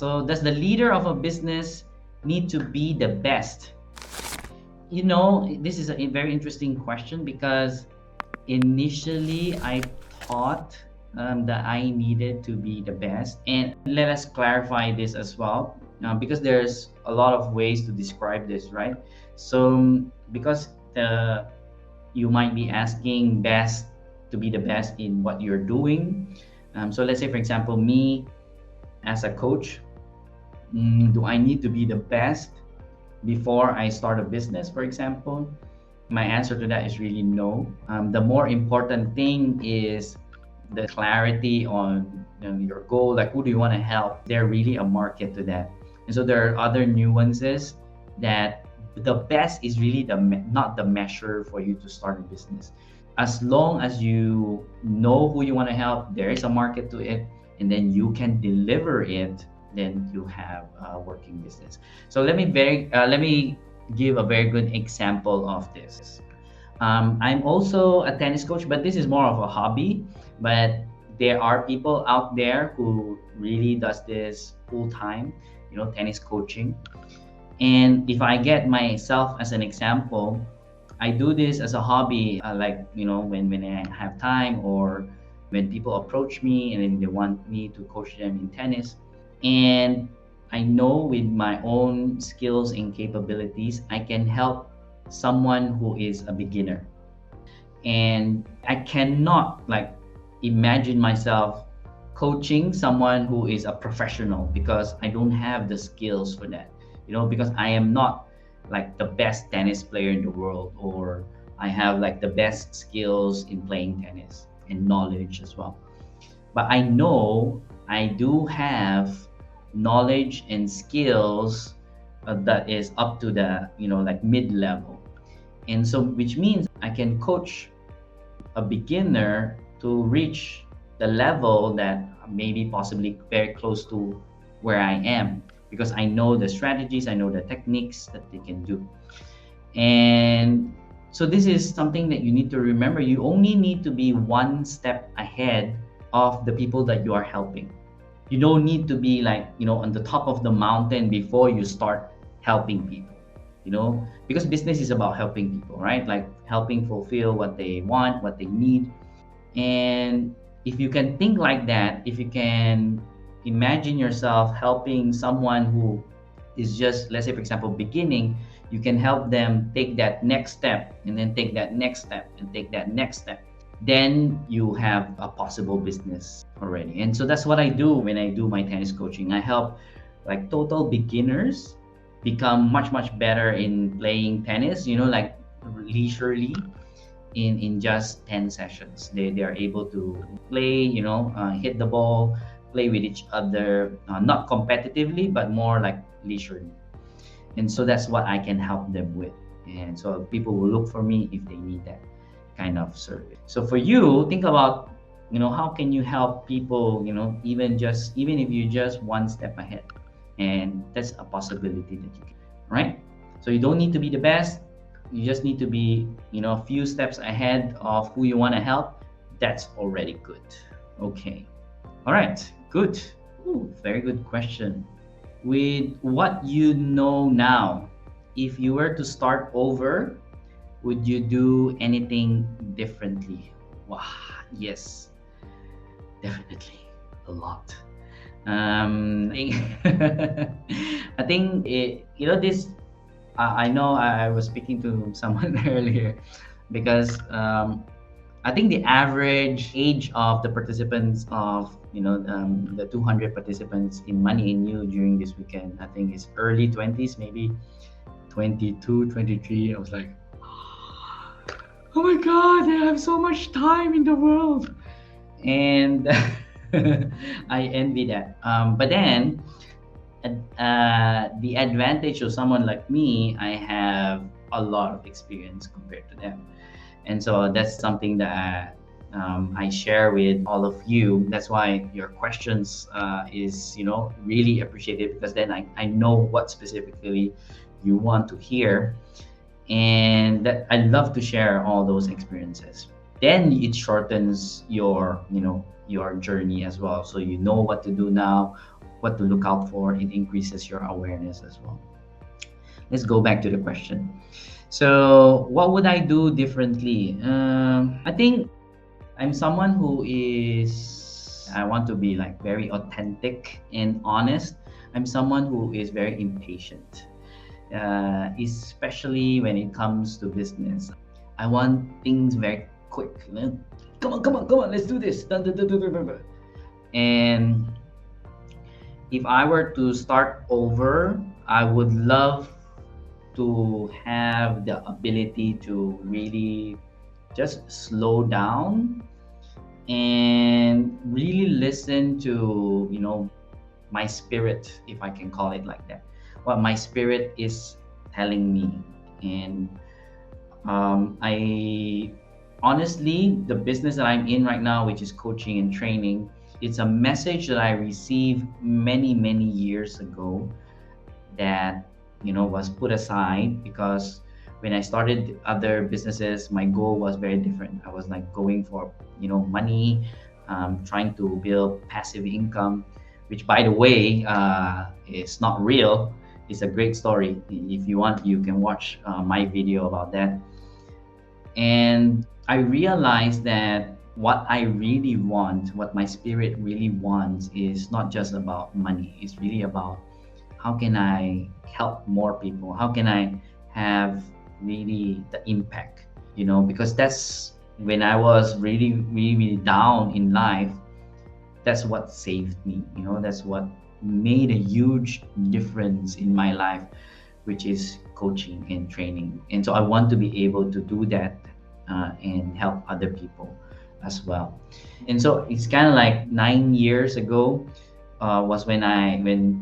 So does the leader of a business need to be the best? You know, this is a very interesting question because initially I thought that I needed to be the best. And let us clarify this as well, because there's a lot of ways to describe this, right? So, because you might be asking best to be the best in what you're doing. So let's say, for example, me as a coach, do I need to be the best before I start a business, for example? My answer to that is really no. The more important thing is the clarity on your goal, like who do you want to help? There really a market to that. And so there are other nuances that the best is really not the measure for you to start a business. As long as you know who you want to help, there is a market to it, and then you can deliver it, then you have a working business. So let me give a very good example of this. I'm also a tennis coach, but this is more of a hobby. But there are people out there who really does this full time, tennis coaching. And if I get myself as an example, I do this as a hobby, like when I have time, or when people approach me and then they want me to coach them in tennis. And I know with my own skills and capabilities, I can help someone who is a beginner. And I cannot imagine myself coaching someone who is a professional because I don't have the skills for that. Because I am not like the best tennis player in the world, or I have like the best skills in playing tennis and knowledge as well. But I know I do have knowledge and skills that is up to the mid level. And so which means I can coach a beginner to reach the level that maybe possibly very close to where I am, because I know the strategies, I know the techniques that they can do. And so this is something that you need to remember. You only need to be one step ahead of the people that you are helping. You don't need to be on the top of the mountain before you start helping people, because business is about helping people, right? Like helping fulfill what they want, what they need. And if you can think like that, if you can imagine yourself helping someone who is just, let's say, for example, beginning, you can help them take that next step, and then take that next step, and take that next step. Then you have a possible business already. And so that's what I do when I do my tennis coaching. I help total beginners become much, much better in playing tennis, leisurely, in just 10 sessions. They are able to play, hit the ball, play with each other, not competitively, but more like leisurely. And so that's what I can help them with. And so people will look for me if they need that kind of service. So for you, think about, how can you help people, even if you just one step ahead. And that's a possibility that you can, right? So you don't need to be the best. You just need to be, a few steps ahead of who you want to help. That's already good. Okay. All right. Good. Ooh, very good question. With what you know now, if you were to start over, would you do anything differently? Wow. Yes. Definitely. A lot. I think this. I know I was speaking to someone earlier, because I think the average age of the participants of the 200 participants in Money in You during this weekend, I think is early 20s, maybe 22, 23. I was like, oh my God, I have so much time in the world, and I envy that. But then the advantage of someone like me, I have a lot of experience compared to them. And so that's something that I share with all of you. That's why your questions is really appreciated, because then I know what specifically you want to hear, and that I love to share all those experiences. Then it shortens your your journey as well, so you know what to do now, what to look out for. It increases your awareness as well. Let's go back to the question. So, what would I do differently? I think I'm someone who is, I want to be like very authentic and honest. I'm someone who is very impatient, especially when it comes to business. I want things very quick. You know? Come on, come on, come on, let's do this. Dun, dun, dun, dun, dun, dun, dun. And if I were to start over, I would love to have the ability to really just slow down and really listen to, you know, my spirit, if I can call it like that, what my spirit is telling me. And I honestly, the business that I'm in right now, which is coaching and training, it's a message that I received many years ago that, you know, was put aside because when I started other businesses, my goal was very different. I was like going for, you know, money, trying to build passive income, which by the way, is not real. It's a great story. If you want, you can watch my video about that. And I realized that what I really want, what my spirit really wants, is not just about money. It's really about how can I help more people? How can I have really the impact? You know, because that's when I was really down in life. That's what saved me. You know, that's what made a huge difference in my life, which is coaching and training. And so I want to be able to do that and help other people as well. And so it's kind of like 9 years ago was when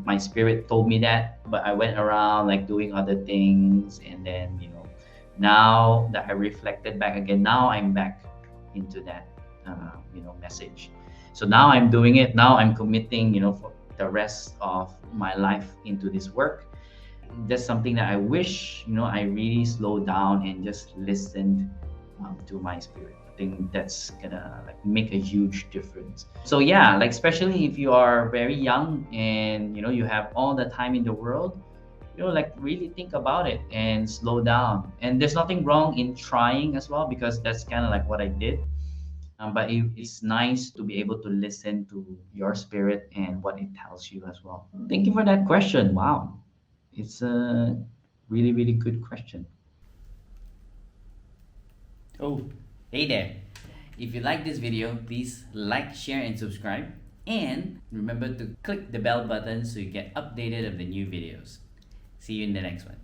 my spirit told me that, but I went around like doing other things, and then, you know, now that I reflected back again, now I'm back into that you know, message. So now I'm doing it. Now I'm committing, you know, for the rest of my life into this work. That's something that I wish, you know, I really slowed down and just listened to my spirit. I think that's gonna like make a huge difference. So yeah, like especially if you are very young and, you know, you have all the time in the world, you know, like really think about it and slow down. And there's nothing wrong in trying as well, because that's kind of like what I did. But it's nice to be able to listen to your spirit and what it tells you as well. Thank you for that question. Wow, it's a really good question. Oh, hey there. If you like this video, please like, share, and subscribe. And remember to click the bell button so you get updated of the new videos. See you in the next one.